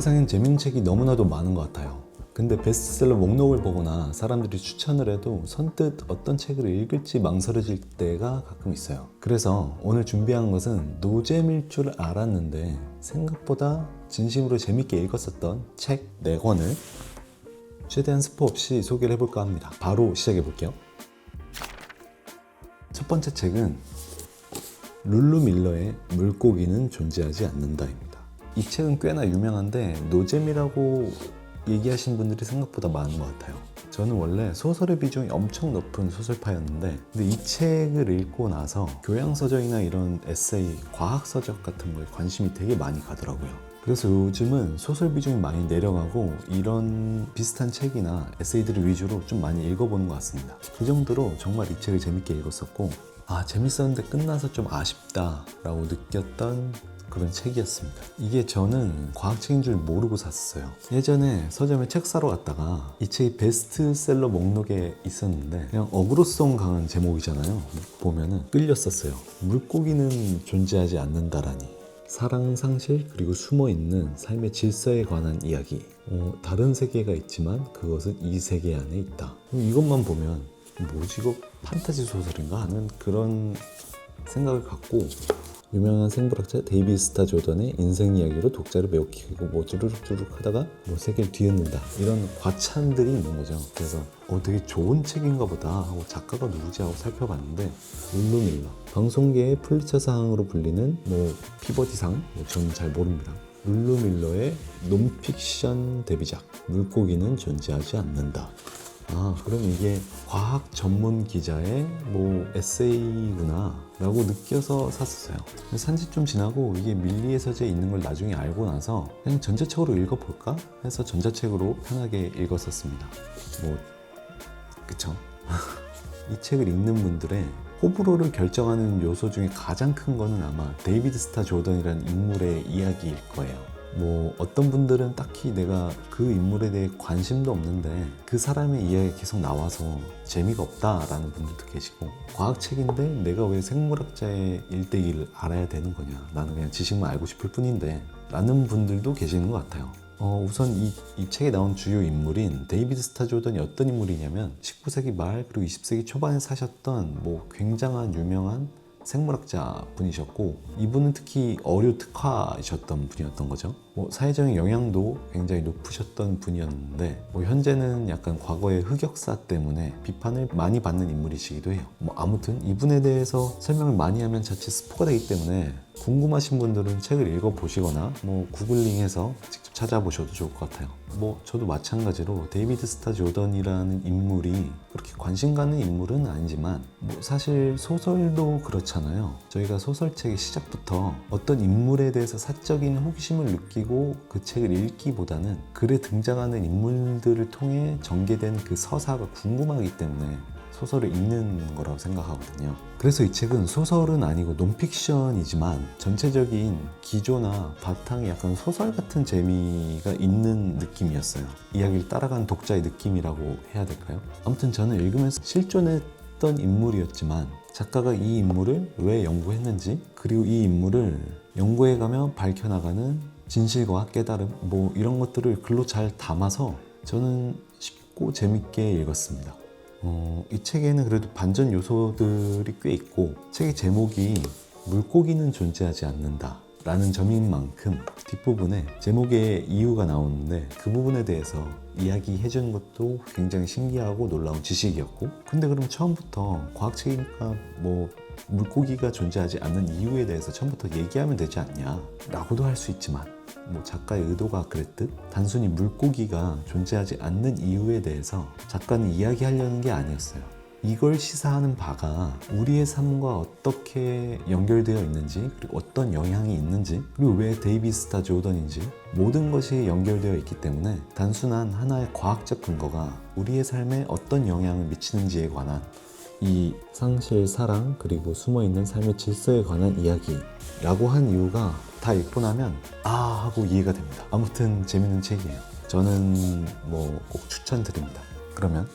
세상엔 재밌는 책이 너무나도 많은 것 같아요. 근데 베스트셀러 목록을 보거나 사람들이 추천을 해도 선뜻 어떤 책을 읽을지 망설여질 때가 가끔 있어요. 그래서 오늘 준비한 것은 노잼일 줄 알았는데 생각보다 진심으로 재밌게 읽었었던 책 4권을 최대한 스포 없이 소개를 해볼까 합니다. 바로 시작해 볼게요. 첫 번째 책은 룰루 밀러의 물고기는 존재하지 않는다입니다. 이 책은 꽤나 유명한데 노잼이라고 얘기하신 분들이 생각보다 많은 것 같아요. 저는 원래 소설의 비중이 엄청 높은 소설파였는데 근데 이 책을 읽고 나서 교양서적이나 이런 에세이, 과학서적 같은 거에 관심이 되게 많이 가더라고요. 그래서 요즘은 소설 비중이 많이 내려가고 이런 비슷한 책이나 에세이들을 위주로 좀 많이 읽어보는 것 같습니다. 그 정도로 정말 이 책을 재밌게 읽었었고 재밌었는데 끝나서 좀 아쉽다 라고 느꼈던 그런 책이었습니다. 이게 저는 과학책인 줄 모르고 샀어요. 예전에 서점에 책 사러 갔다가 이 책이 베스트셀러 목록에 있었는데 그냥 어그로성 강한 제목이잖아요. 보면은 끌렸었어요. 물고기는 존재하지 않는다라니. 사랑, 상실, 그리고 숨어있는 삶의 질서에 관한 이야기. 다른 세계가 있지만 그것은 이 세계 안에 있다. 이것만 보면 뭐지 이거 판타지 소설인가 하는 그런 생각을 갖고 유명한 생물학자 데이비드 스타 조던의 인생 이야기로 독자를 매혹시키고 뭐 쭈르륵 하다가 뭐 세계를 뒤흔든다 이런 과찬들이 있는 거죠. 그래서 되게 좋은 책인가 보다 하고 작가가 누구지 하고 살펴봤는데 룰루 밀러, 방송계의 풀리처상으로 불리는 뭐 피버디상, 저는 잘 모릅니다. 룰루 밀러의 논픽션 데뷔작 물고기는 존재하지 않는다. 그럼 이게 과학 전문 기자의 뭐 에세이구나 라고 느껴서 샀었어요. 산지 좀 지나고 이게 밀리의 서재에 있는 걸 나중에 알고 나서 그냥 전자책으로 읽어볼까 해서 전자책으로 편하게 읽었었습니다. 그쵸? 이 책을 읽는 분들의 호불호를 결정하는 요소 중에 가장 큰 거는 아마 데이비드 스타 조던이라는 인물의 이야기일 거예요. 어떤 분들은 딱히 내가 그 인물에 대해 관심도 없는데 그 사람의 이야기가 계속 나와서 재미가 없다라는 분들도 계시고 과학책인데 내가 왜 생물학자의 일대기를 알아야 되는 거냐, 나는 그냥 지식만 알고 싶을 뿐인데 라는 분들도 계시는 것 같아요. 우선 이 책에 나온 주요 인물인 데이비드 스타 조던이 어떤 인물이냐면 19세기 말 그리고 20세기 초반에 사셨던 굉장한 유명한 생물학자 분이셨고 이분은 특히 어류 특화이셨던 분이었던 거죠. 사회적인 영향도 굉장히 높으셨던 분이었는데 현재는 약간 과거의 흑역사 때문에 비판을 많이 받는 인물이시기도 해요. 아무튼 이분에 대해서 설명을 많이 하면 자칫 스포가 되기 때문에 궁금하신 분들은 책을 읽어보시거나 구글링해서 직접 찾아보셔도 좋을 것 같아요. 저도 마찬가지로 데이비드 스타 조던이라는 인물이 그렇게 관심 가는 인물은 아니지만 사실 소설도 그렇잖아요. 저희가 소설책의 시작부터 어떤 인물에 대해서 사적인 호기심을 느끼고 그 책을 읽기보다는 글에 등장하는 인물들을 통해 전개된 그 서사가 궁금하기 때문에 소설을 읽는 거라고 생각하거든요. 그래서 이 책은 소설은 아니고 논픽션이지만 전체적인 기조나 바탕이 약간 소설 같은 재미가 있는 느낌이었어요. 이야기를 따라가는 독자의 느낌이라고 해야 될까요? 아무튼 저는 읽으면서 실존했던 인물이었지만 작가가 이 인물을 왜 연구했는지 그리고 이 인물을 연구해가며 밝혀나가는 진실과 깨달음 이런 것들을 글로 잘 담아서 저는 쉽고 재밌게 읽었습니다. 이 책에는 그래도 반전 요소들이 꽤 있고 책의 제목이 물고기는 존재하지 않는다 라는 점인 만큼 뒷부분에 제목의 이유가 나오는데 그 부분에 대해서 이야기해 주는 것도 굉장히 신기하고 놀라운 지식이었고 근데 그럼 처음부터 과학책이니까 물고기가 존재하지 않는 이유에 대해서 처음부터 얘기하면 되지 않냐 라고도 할 수 있지만 작가의 의도가 그랬듯 단순히 물고기가 존재하지 않는 이유에 대해서 작가는 이야기하려는 게 아니었어요. 이걸 시사하는 바가 우리의 삶과 어떻게 연결되어 있는지 그리고 어떤 영향이 있는지 그리고 왜 데이비드 스타 조던인지 모든 것이 연결되어 있기 때문에 단순한 하나의 과학적 근거가 우리의 삶에 어떤 영향을 미치는지에 관한 이 상실, 사랑 그리고 숨어있는 삶의 질서에 관한 이야기라고 한 이유가 다 읽고 나면 하고 이해가 됩니다. 아무튼 재밌는 책이에요. 저는 꼭 추천드립니다. 그러면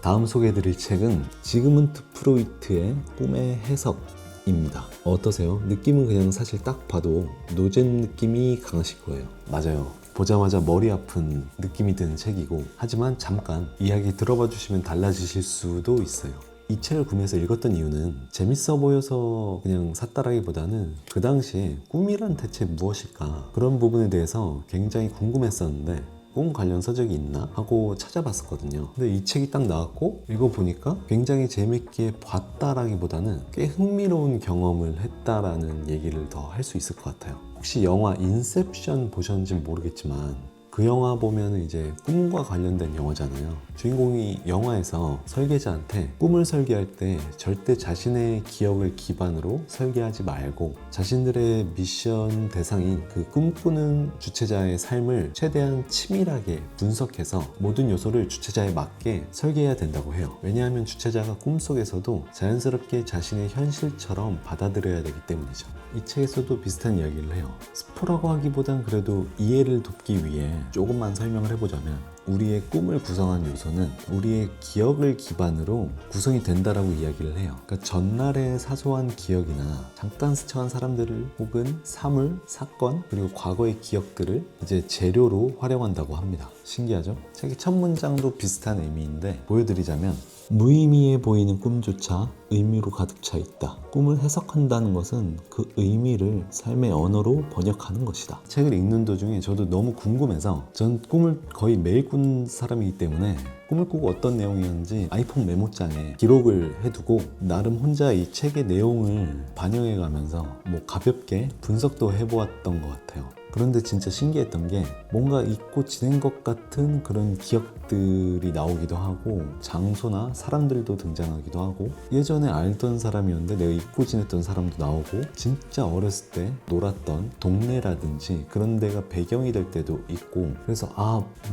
다음 소개해드릴 책은 지그문트 프로이트의 꿈의 해석 입니다. 어떠세요? 느낌은 그냥 사실 딱 봐도 노잼 느낌이 강하실 거예요. 맞아요. 보자마자 머리 아픈 느낌이 드는 책이고, 하지만 잠깐 이야기 들어봐 주시면 달라지실 수도 있어요. 이 책을 구매해서 읽었던 이유는 재밌어 보여서 그냥 샀다라기보다는 그 당시에 꿈이란 대체 무엇일까, 그런 부분에 대해서 굉장히 궁금했었는데 꿈 관련 서적이 있나 하고 찾아봤었거든요. 근데 이 책이 딱 나왔고 읽어보니까 굉장히 재밌게 봤다라기보다는 꽤 흥미로운 경험을 했다라는 얘기를 더 할 수 있을 것 같아요. 혹시 영화 인셉션 보셨는지 모르겠지만 그 영화 보면 이제 꿈과 관련된 영화잖아요. 주인공이 영화에서 설계자한테 꿈을 설계할 때 절대 자신의 기억을 기반으로 설계하지 말고 자신들의 미션 대상인 그 꿈꾸는 주체자의 삶을 최대한 치밀하게 분석해서 모든 요소를 주체자에 맞게 설계해야 된다고 해요. 왜냐하면 주체자가 꿈속에서도 자연스럽게 자신의 현실처럼 받아들여야 되기 때문이죠. 이 책에서도 비슷한 이야기를 해요. 스포라고 하기보단 그래도 이해를 돕기 위해 조금만 설명을 해보자면, 우리의 꿈을 구성한 요소는 우리의 기억을 기반으로 구성이 된다라고 이야기를 해요. 그러니까 전날의 사소한 기억이나 잠깐 스쳐간 사람들을, 혹은 사물, 사건, 그리고 과거의 기억들을 이제 재료로 활용한다고 합니다. 신기하죠? 책의 첫 문장도 비슷한 의미인데 보여드리자면, 무의미해 보이는 꿈조차 의미로 가득 차 있다. 꿈을 해석한다는 것은 그 의미를 삶의 언어로 번역하는 것이다. 책을 읽는 도중에 저도 너무 궁금해서, 전 꿈을 거의 매일 꾼 사람이기 때문에 꿈을 꾸고 어떤 내용이었는지 아이폰 메모장에 기록을 해두고 나름 혼자 이 책의 내용을 반영해 가면서 뭐 가볍게 분석도 해보았던 것 같아요. 그런데 진짜 신기했던 게, 뭔가 잊고 지낸 것 같은 그런 기억들이 나오기도 하고, 장소나 사람들도 등장하기도 하고, 예전에 알던 사람이었는데 내가 잊고 지냈던 사람도 나오고, 진짜 어렸을 때 놀았던 동네라든지 그런 데가 배경이 될 때도 있고, 그래서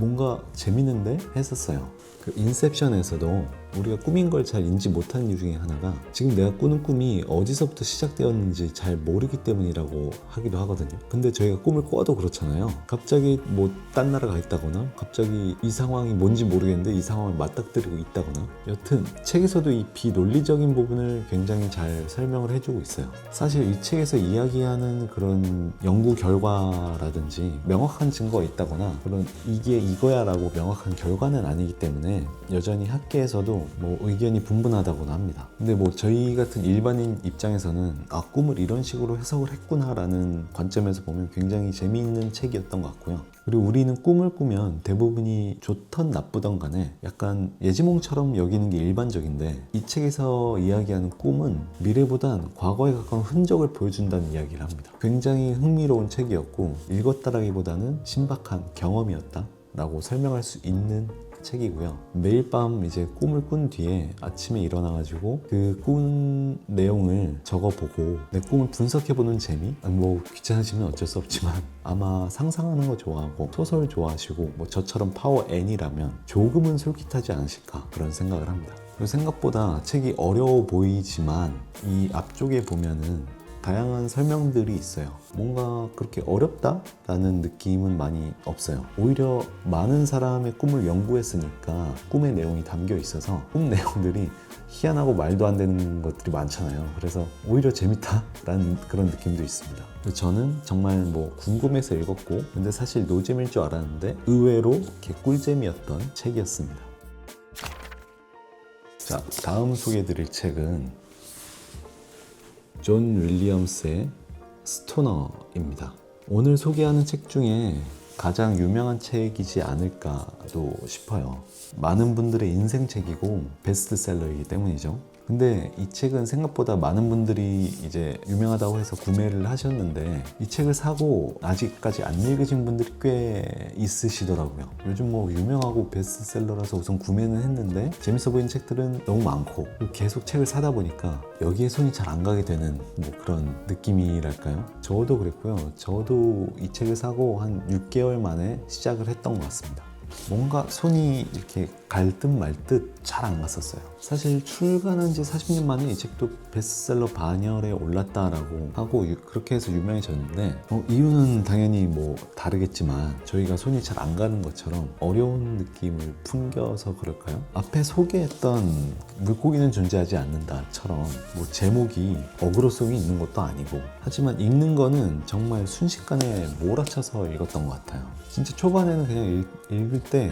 뭔가 재밌는데 했었어요. 그 인셉션에서도 우리가 꿈인 걸 잘 인지 못하는 이유 중에 하나가, 지금 내가 꾸는 꿈이 어디서부터 시작되었는지 잘 모르기 때문이라고 하기도 하거든요. 근데 저희가 꿈을 꿔도 그렇잖아요. 갑자기 뭐 딴 나라 가 있다거나, 갑자기 이 상황이 뭔지 모르겠는데 이 상황을 맞닥뜨리고 있다거나, 여튼 책에서도 이 비논리적인 부분을 굉장히 잘 설명을 해주고 있어요. 사실 이 책에서 이야기하는 그런 연구 결과라든지 명확한 증거가 있다거나, 그런 이게 이거야 라고 명확한 결과는 아니기 때문에 여전히 학계에서도 뭐 의견이 분분하다고나 합니다. 근데 뭐 저희 같은 일반인 입장에서는 꿈을 이런 식으로 해석을 했구나 라는 관점에서 보면 굉장히 재미있는 책이었던 것 같고요. 그리고 우리는 꿈을 꾸면 대부분이 좋던 나쁘던 간에 약간 예지몽처럼 여기는 게 일반적인데, 이 책에서 이야기하는 꿈은 미래보단 과거에 가까운 흔적을 보여준다는 이야기를 합니다. 굉장히 흥미로운 책이었고, 읽었다라기보다는 신박한 경험이었다 라고 설명할 수 있는 책이고요. 매일 밤 이제 꿈을 꾼 뒤에 아침에 일어나가지고 그 꾼 내용을 적어보고 내 꿈을 분석해보는 재미? 뭐 귀찮으시면 어쩔 수 없지만 아마 상상하는 거 좋아하고 소설 좋아하시고 뭐 저처럼 파워 N이라면 조금은 솔깃하지 않으실까, 그런 생각을 합니다. 그리고 생각보다 책이 어려워 보이지만 이 앞쪽에 보면은 다양한 설명들이 있어요. 뭔가 그렇게 어렵다라는 느낌은 많이 없어요. 오히려 많은 사람의 꿈을 연구했으니까 꿈의 내용이 담겨 있어서 꿈 내용들이 희한하고 말도 안 되는 것들이 많잖아요. 그래서 오히려 재밌다라는 그런 느낌도 있습니다. 저는 정말 뭐 궁금해서 읽었고, 근데 사실 노잼일 줄 알았는데 의외로 개꿀잼이었던 책이었습니다. 자, 다음 소개해드릴 책은 존 윌리엄스의 스토너입니다. 오늘 소개하는 책 중에 가장 유명한 책이지 않을까도 싶어요. 많은 분들의 인생책이고 베스트셀러이기 때문이죠. 근데 이 책은 생각보다 많은 분들이 이제 유명하다고 해서 구매를 하셨는데, 이 책을 사고 아직까지 안 읽으신 분들이 꽤 있으시더라고요. 요즘 뭐 유명하고 베스트셀러라서 우선 구매는 했는데 재밌어 보이는 책들은 너무 많고, 계속 책을 사다 보니까 여기에 손이 잘 안 가게 되는 뭐 그런 느낌이랄까요? 저도 그랬고요. 저도 이 책을 사고 한 6개월 만에 시작을 했던 것 같습니다. 뭔가 손이 이렇게 갈 듯 말 듯 잘 안 갔었어요. 사실 출간한 지 40년 만에 이 책도 베스트셀러 반열에 올랐다라고 하고 그렇게 해서 유명해졌는데 이유는 당연히 뭐 다르겠지만 저희가 손이 잘 안 가는 것처럼 어려운 느낌을 풍겨서 그럴까요? 앞에 소개했던 물고기는 존재하지 않는다처럼 뭐 제목이 어그로성이 있는 것도 아니고 하지만 읽는 거는 정말 순식간에 몰아쳐서 읽었던 것 같아요. 진짜 초반에는 그냥 읽을 때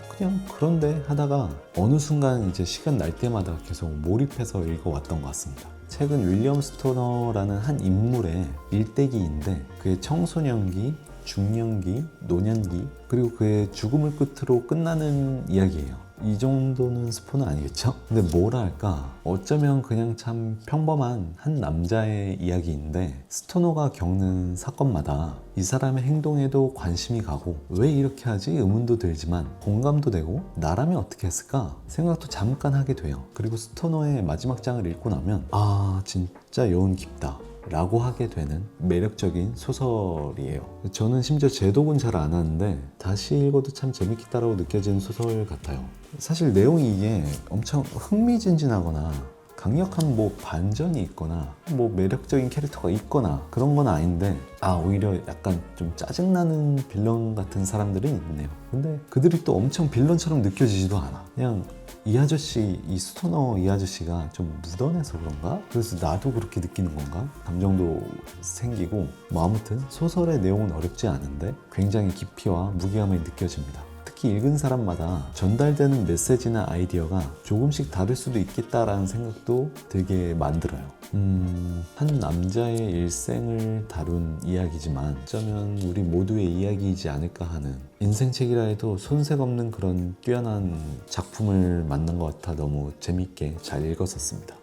그냥 그런데 하다가 어느 순간 이제 시간 날 때마다 계속 몰입해서 읽어왔던 것 같습니다. 책은 윌리엄 스토너라는 한 인물의 일대기인데 그의 청소년기, 중년기, 노년기 그리고 그의 죽음을 끝으로 끝나는 이야기예요. 이 정도는 스포는 아니겠죠? 근데 뭐라 할까? 어쩌면 그냥 참 평범한 한 남자의 이야기인데 스토너가 겪는 사건마다 이 사람의 행동에도 관심이 가고 왜 이렇게 하지? 의문도 들지만 공감도 되고 나라면 어떻게 했을까? 생각도 잠깐 하게 돼요. 그리고 스토너의 마지막 장을 읽고 나면 아 진짜 여운 깊다 라고 하게 되는 매력적인 소설이에요. 저는 심지어 제독은 잘 안 하는데 다시 읽어도 참 재밌겠다라고 느껴지는 소설 같아요. 사실 내용이 이게 엄청 흥미진진하거나 강력한 뭐 반전이 있거나 뭐 매력적인 캐릭터가 있거나 그런 건 아닌데 오히려 약간 좀 짜증나는 빌런 같은 사람들은 있네요. 근데 그들이 또 엄청 빌런처럼 느껴지지도 않아. 그냥 이 아저씨, 이 스토너 이 아저씨가 좀 묻어내서 그런가? 그래서 나도 그렇게 느끼는 건가? 감정도 생기고 뭐 아무튼 소설의 내용은 어렵지 않은데 굉장히 깊이와 무게감이 느껴집니다. 특히 읽은 사람마다 전달되는 메시지나 아이디어가 조금씩 다를 수도 있겠다라는 생각도 들게 만들어요. 한 남자의 일생을 다룬 이야기지만 어쩌면 우리 모두의 이야기이지 않을까 하는 인생책이라 해도 손색 없는 그런 뛰어난 작품을 만난 것 같아 너무 재밌게 잘 읽었었습니다.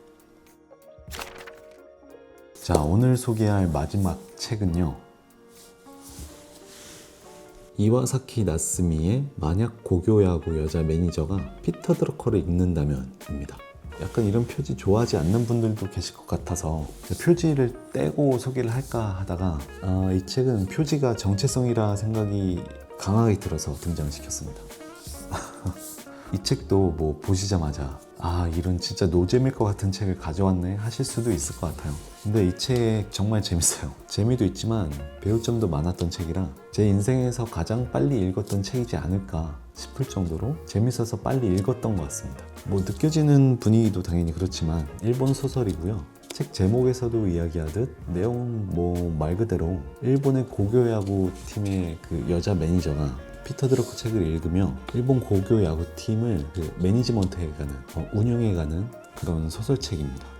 자, 오늘 소개할 마지막 책은요. 이와사키 나스미의 만약 고교야구 여자 매니저가 피터 드러커를 읽는다면 입니다. 약간 이런 표지 좋아하지 않는 분들도 계실 것 같아서 표지를 떼고 소개를 할까 하다가 이 책은 표지가 정체성이라 생각이 강하게 들어서 등장시켰습니다. 이 책도 뭐 보시자마자 이런 진짜 노잼일 것 같은 책을 가져왔네 하실 수도 있을 것 같아요. 근데 이 책 정말 재밌어요. 재미도 있지만 배울 점도 많았던 책이라 제 인생에서 가장 빨리 읽었던 책이지 않을까 싶을 정도로 재밌어서 빨리 읽었던 것 같습니다. 뭐 느껴지는 분위기도 당연히 그렇지만 일본 소설이고요. 책 제목에서도 이야기하듯 내용은 뭐 말 그대로 일본의 고교야구 팀의 그 여자 매니저가 피터 드러커 책을 읽으며 일본 고교 야구팀을 매니지먼트해가는 운영해가는 그런 소설책입니다.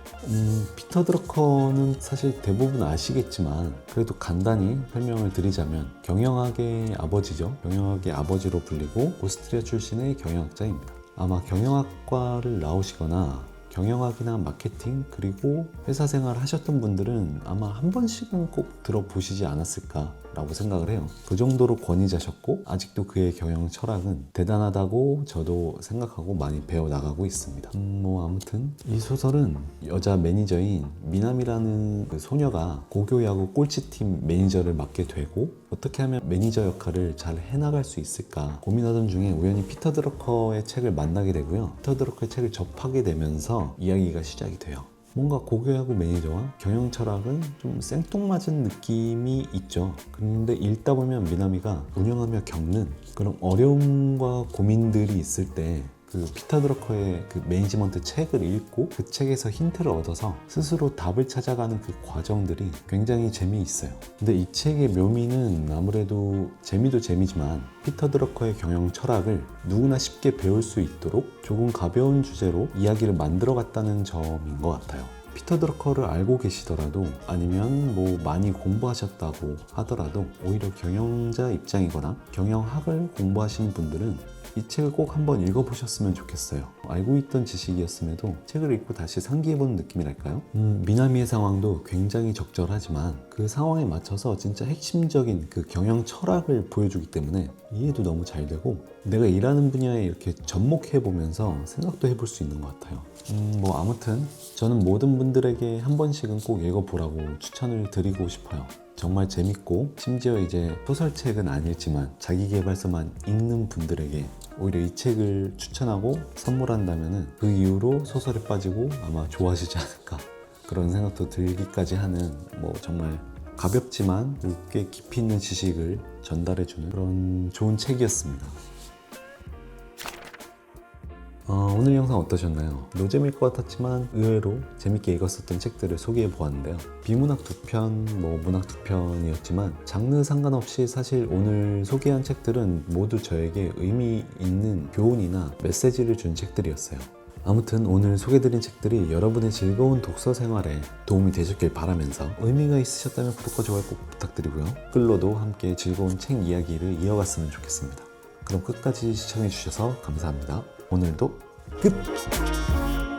피터 드러커는 사실 대부분 아시겠지만 그래도 간단히 설명을 드리자면 경영학의 아버지죠. 경영학의 아버지로 불리고 오스트리아 출신의 경영학자입니다. 아마 경영학과를 나오시거나 경영학이나 마케팅 그리고 회사 생활을 하셨던 분들은 아마 한 번씩은 꼭 들어보시지 않았을까라고 생각을 해요. 그 정도로 권위자셨고 아직도 그의 경영 철학은 대단하다고 저도 생각하고 많이 배워나가고 있습니다. 뭐 아무튼 이 소설은 여자 매니저인 미나미라는 그 소녀가 고교야구 꼴찌팀 매니저를 맡게 되고 어떻게 하면 매니저 역할을 잘 해나갈 수 있을까 고민하던 중에 우연히 피터 드러커의 책을 만나게 되고요. 피터 드러커의 책을 접하게 되면서 이야기가 시작이 돼요. 뭔가 고교야구 매니저와 경영 철학은 좀 생뚱맞은 느낌이 있죠. 그런데 읽다 보면 미나미가 운영하며 겪는 그런 어려움과 고민들이 있을 때 그 피터 드러커의 그 매니지먼트 책을 읽고 그 책에서 힌트를 얻어서 스스로 답을 찾아가는 그 과정들이 굉장히 재미있어요. 근데 이 책의 묘미는 아무래도 재미도 재미지만 피터 드러커의 경영 철학을 누구나 쉽게 배울 수 있도록 조금 가벼운 주제로 이야기를 만들어갔다는 점인 것 같아요. 피터 드러커를 알고 계시더라도 아니면 뭐 많이 공부하셨다고 하더라도 오히려 경영자 입장이거나 경영학을 공부하시는 분들은 이 책을 꼭 한번 읽어보셨으면 좋겠어요. 알고 있던 지식이었음에도 책을 읽고 다시 상기해보는 느낌이랄까요? 미나미의 상황도 굉장히 적절하지만 그 상황에 맞춰서 진짜 핵심적인 그 경영 철학을 보여주기 때문에 이해도 너무 잘 되고 내가 일하는 분야에 이렇게 접목해보면서 생각도 해볼 수 있는 것 같아요. 뭐 아무튼 저는 모든 분들에게 한 번씩은 꼭 읽어보라고 추천을 드리고 싶어요. 정말 재밌고 심지어 이제 소설책은 아니지만 자기계발서만 읽는 분들에게 오히려 이 책을 추천하고 선물한다면 그 이후로 소설에 빠지고 아마 좋아하시지 않을까 그런 생각도 들기까지 하는 뭐 정말 가볍지만 꽤 깊이 있는 지식을 전달해주는 그런 좋은 책이었습니다. 오늘 영상 어떠셨나요? 노잼일 것 같았지만 의외로 재밌게 읽었었던 책들을 소개해 보았는데요. 비문학 2편, 문학 2편이었지만 장르 상관없이 사실 오늘 소개한 책들은 모두 저에게 의미 있는 교훈이나 메시지를 준 책들이었어요. 아무튼 오늘 소개드린 책들이 여러분의 즐거운 독서 생활에 도움이 되셨길 바라면서 의미가 있으셨다면 구독과 좋아요 꼭 부탁드리고요. 댓글로도 함께 즐거운 책 이야기를 이어갔으면 좋겠습니다. 그럼 끝까지 시청해주셔서 감사합니다. 오늘도 끝!